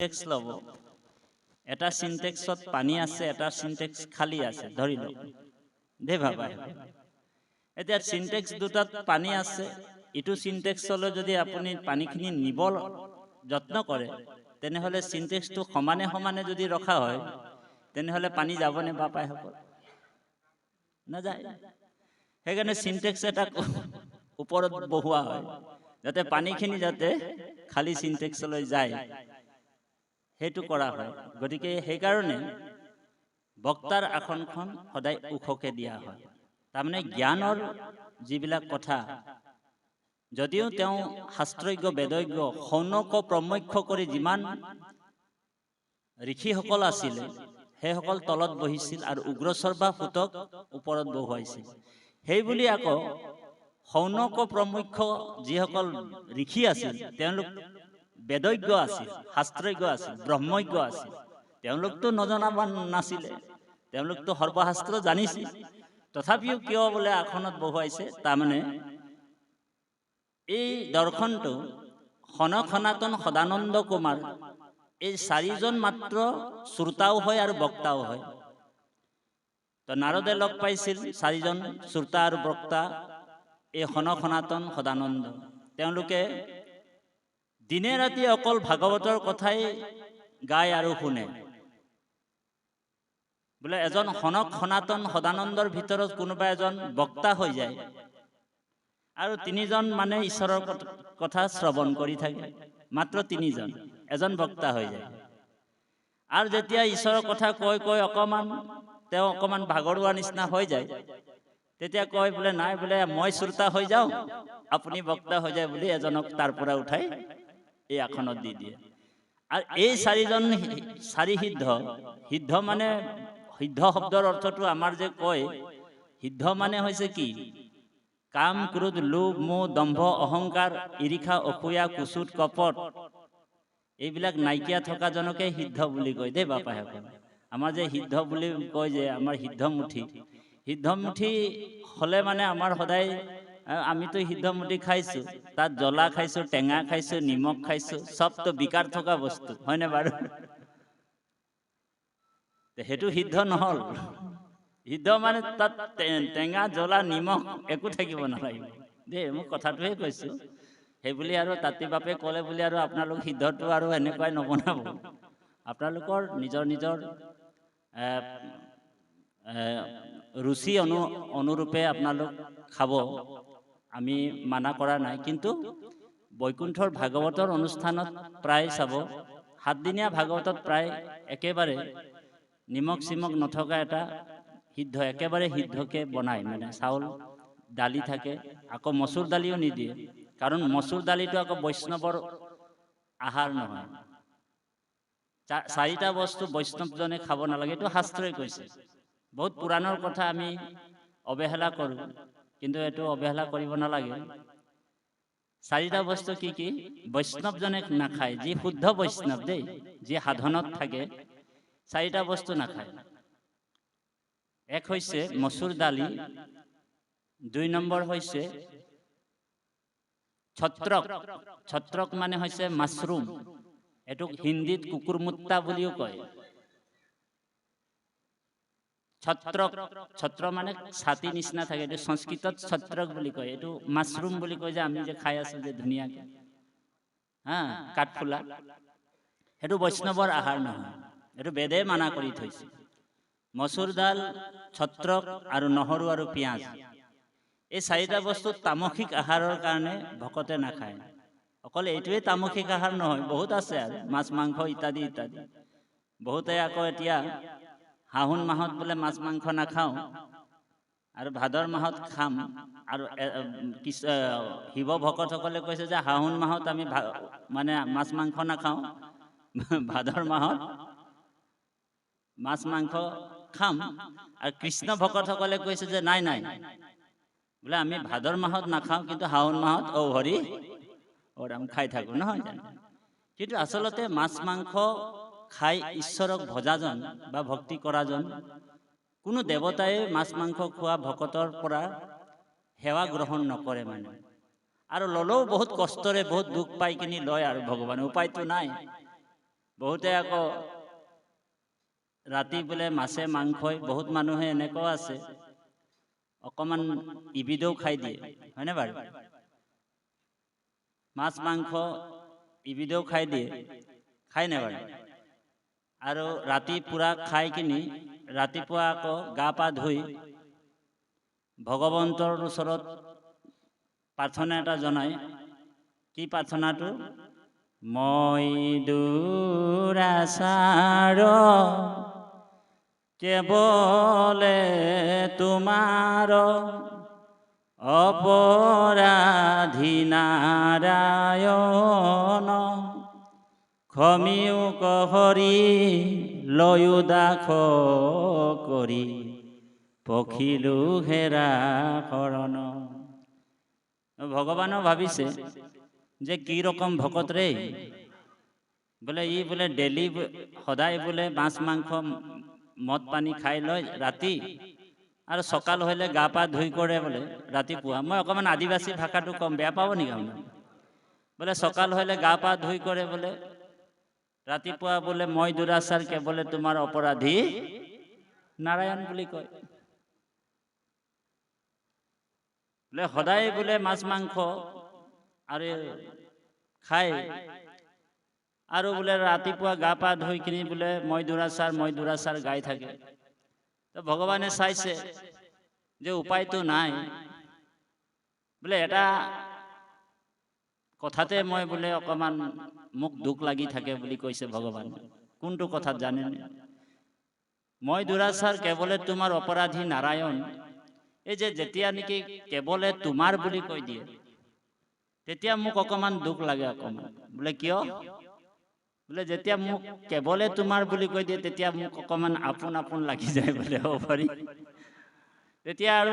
Syntax ল'ব, এটা সিনটেক্সত পানী আছে, এটা সিনটেক্স খালী আছে ধৰি লওক দেই ভাবা। এতিয়া সিনটেক্স দুটাত পানী আছে, ইটো সিনটেক্সলৈ যদি আপুনি পানীখিনি নিব যত্ন কৰে তেনেহ'লে সিনটেক্সটো সমানে সমানে যদি ৰখা হয় তেনেহ'লে পানী যাবনে বাপাইসকল? নাযায়। সেইকাৰণে সিনটেক্স এটা ওপৰত বহোৱা হয় যাতে পানীখিনি যাতে খালী সিনটেক্সলৈ যায়, সেইটো কৰা হয়। গতিকে সেইকাৰণে বক্তাৰ আসনখন সদায় ওখকে দিয়া হয়। তাৰমানে জ্ঞানৰ যিবিলাক কথা, যদিও তেওঁ শাস্ত্ৰজ্ঞ বেদজ্ঞ সৌনক প্ৰমুখ্য কৰি যিমান ঋষিসকল আছিলে সেইসকল তলত বহিছিল আৰু উগ্ৰশ্বৰ বা সূতক ওপৰত বহুৱাইছিল। সেইবুলি আকৌ সৌনক প্ৰমুখ্য যিসকল ঋষি আছিল তেওঁলোক বেদজ্ঞ আছিল, শাস্ত্ৰজ্ঞ আছিল, ব্ৰহ্মজ্ঞ আছিল। তেওঁলোকতো নজনা নাছিলে, তেওঁলোকতো সৰ্বশাস্ত্ৰ জানিছিল। তথাপিও কিয় বোলে আসনত বহুৱাইছে? তাৰমানে এই দৰ্শনটো সনক সনাতন সদানন্দ কুমাৰ এই চাৰিজন মাত্ৰ শ্ৰোতাও হয় আৰু বক্তাও হয়। তো নাৰদে লগ পাইছিল চাৰিজন শ্ৰোতা আৰু বক্তা, এই সনক সনাতন সদানন্দ। তেওঁলোকে দিনে ৰাতি অকল ভাগৱতৰ কথাই গায় আৰু শুনে। বোলে এজন সনক সনাতন সদানন্দৰ ভিতৰত কোনোবা এজন বক্তা হৈ যায় আৰু তিনিজন মানে ঈশ্বৰৰ কথা শ্ৰৱণ কৰি থাকে, মাত্ৰ তিনিজন, এজন বক্তা হৈ যায়। আৰু যেতিয়া ঈশ্বৰৰ কথা কৈ কৈ তেওঁ অকণমান ভাগৰুৱা নিচিনা হৈ যায়, তেতিয়া কয় বোলে নাই, বোলে মই শ্ৰোতা হৈ যাওঁ, আপুনি বক্তা হৈ যায় বুলি এজনক তাৰ পৰা উঠাই এই আসনত দি দিয়ে। আৰু এই চাৰিজন চাৰি সিদ্ধ, সিদ্ধ মানে সিদ্ধ শব্দৰ অৰ্থটো আমাৰ যে কয়, সিদ্ধ মানে হৈছে কি? কাম, ক্ৰোধ, লোভ, মোহ, দম্ভ, অহংকাৰ, ঈৰ্ষা, অসূয়া, কুচুট, কপট, এইবিলাক নাইকিয়া থকা জনকে সিদ্ধ বুলি কয় দেই বাপাসকল। আমাৰ যে সিদ্ধ বুলি কয় যে আমাৰ সিদ্ধমুঠি, সিদ্ধমুঠি হ'লে মানে আমাৰ সদায়, আমিতো সিদ্ধমুঠি খাইছোঁ, তাত জ্বলা খাইছোঁ, টেঙা খাইছোঁ, নিমখ খাইছোঁ, চবতো বিকাৰ থকা বস্তু, হয়নে বাৰু? সেইটো সিদ্ধ নহ'ল। সিদ্ধ মানে তাত টেঙা, জ্বলা, নিমখ একো থাকিব নালাগিব দেই, মই কথাটোহে কৈছোঁ। সেইবুলি আৰু তাঁতী বাপে ক'লে বুলি আৰু আপোনালোক সিদ্ধটো আৰু এনেকুৱাই নবনাব। আপোনালোকৰ নিজৰ নিজৰ ৰুচি অনুৰূপে আপোনালোক খাব, আমি মানা কৰা নাই। কিন্তু বৈকুণ্ঠৰ ভাগৱতৰ অনুষ্ঠানত প্ৰায় চাব, 7 দিনীয়া ভাগৱতত প্ৰায় একেবাৰে নিমখ চিমখ নথকা এটা সিদ্ধ, একেবাৰে সিদ্ধকে বনায়, মানে চাউল দালি থাকে, আকৌ মচুৰ দালিও নিদিয়ে, কাৰণ মচুৰ দালিটো আকৌ বৈষ্ণৱৰ আহাৰ নহয়। 4টা বস্তু বৈষ্ণৱজনে খাব নালাগে, এইটো শাস্ত্ৰই কৈছে। বহুত পুৰাণৰ কথা আমি অৱহেলা কৰোঁ, কিন্তু এইটো অৱহেলা কৰিব নালাগে। 4টা বস্তু কি কি বৈষ্ণৱজনে নাখায়, যি শুদ্ধ বৈষ্ণৱ দেই, যি সাধনত থাকে, 4টা বস্তু নাখায়। এক হৈছে মচুৰ দালি, 2 নম্বৰ হৈছে ছত্ৰক। ছত্ৰক মানে হৈছে মাছৰুম, এইটোক হিন্দীত কুকুৰমুত্তা বুলিও কয়। ছত্ৰক, ছত্ৰ মানে ছাতি নিচিনা থাকে, এইটো সংস্কৃতত ছত্ৰক বুলি কয়। এইটো মাছৰুম বুলি কয় যে আমি যে খাই আছো যে ধুনীয়াকে, কাঠফুলা, সেইটো বৈষ্ণৱৰ আহাৰ নহয়, এইটো বেদে মানা কৰি থৈছে। মচুৰ দাল, ছত্ৰক আৰু নহৰু আৰু পিঁয়াজ, এই 4টা বস্তু তামসিক আহাৰৰ কাৰণে ভকতে নাখায়। অকল এইটোৱে তামসিক আহাৰ নহয়, বহুত আছে আৰু মাছ মাংস ইত্যাদি ইত্যাদি। বহুতে আকৌ এতিয়া শাওণ মাহত বোলে মাছ মাংস নাখাওঁ আৰু ভাদৰ মাহত খাম, আৰু শিৱ ভকতসকলে কৈছে যে শাওণ মাহত আমি মানে মাছ মাংস নাখাওঁ, ভাদৰ মাহত মাছ মাংস খাম। আৰু কৃষ্ণ ভকতসকলে কৈছে যে নাই নাই, বোলে আমি ভাদৰ মাহত নাখাওঁ, কিন্তু শাওণ মাহত হৰি ওৰাম খাই থাকোঁ, নহয় জানো? কিন্তু আচলতে মাছ মাংস খাই ঈশ্বৰক ভজাজন বা ভক্তি কৰাজন, কোনো দেৱতাই মাছ মাংস খোৱা ভকতৰ পৰা সেৱা গ্ৰহণ নকৰে মানে। আৰু ল'লেও বহুত কষ্টৰে, বহুত দুখ পাই কিনি লয় আৰু ভগৱানে, উপায়তো নাই। বহুতে আকৌ ৰাতি বোলে মাছে মাংসই, বহুত মানুহে এনেকুৱাও আছে অকণমান ইবিদেও খাই দিয়ে, হয়নে বাৰু? মাছ মাংস ইবিদেও খাই দিয়ে, খাই নে বাৰু? আৰু ৰাতি পুৰা খাই কিনি ৰাতিপুৱা আকৌ গা পা ধুই ভগৱন্তৰ ওচৰত প্ৰাৰ্থনা এটা জনায়। কি প্ৰাৰ্থনাটো? মই দুৰাচাৰ কেৱলে তোমাৰ অপৰাধী নাৰায়ণ, ক্ষমিও কহৰি লয়ো দাস কৰি, পখিলো হেৰা শৰণ। ভগৱানও ভাবিছে যে কি ৰকম ভকত ৰে, বোলে ই বোলে ডেইলি সদায় বোলে মাছ মাংস মদ পানী খাই লয় ৰাতি, আৰু সকাল হলে গা পা ধুই কৰে বোলে ৰাতিপুৱা। মই অকণমান আদিবাসী ভাষাটো কম, বেয়া পাব নেকি আপুনি? বোলে সকাল হলে গা পা ধুই কৰে বোলে ৰাতিপুৱা বোলে মই দুৰাচাৰ কেৱলে তোমাৰ অপৰাধী নাৰায়ণ বুলি কয়। বোলে সদায় বোলে মাছ মাংস আৰু খাই, আৰু বোলে ৰাতিপুৱা গা পা ধুই কিনি বোলে মই দুৰাচাৰ গাই থাকে। তো ভগৱানে চাইছে যে উপায়টো নাই, বোলে এটা কথাতে মই বোলে অকণমান মোক দুখ লাগি থাকে বুলি কৈছে ভগৱান। কোনটো কথাত জানেনে? মই দুৰাচাৰ কেৱলে তোমাৰ অপৰাধী নাৰায়ণ, এই যে যেতিয়া নেকি কেৱলে তোমাৰ বুলি কৈ দিয়ে তেতিয়া মোক অকণমান দুখ লাগে অকণমান। বোলে কিয়? বোলে যেতিয়া মোক কেৱলে তোমাৰ বুলি কৈ দিয়ে তেতিয়া মোক অকণমান আপোন আপোন লাগি যায় বোলে, হ'ব পাৰি। তেতিয়া আৰু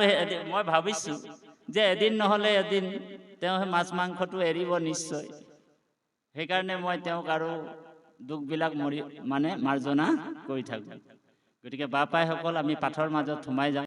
মই ভাবিছোঁ যে এদিন নহ'লে এদিন তেওঁ মাছ মাংসটো এৰিব নিশ্চয়। সেইকাৰণে মই তেওঁক আৰু দুখবিলাক মাৰ্জনা কৰি থাকোঁ। গতিকে বাপাইসকল, আমি পাঠৰ মাজত সোমাই যাওঁ।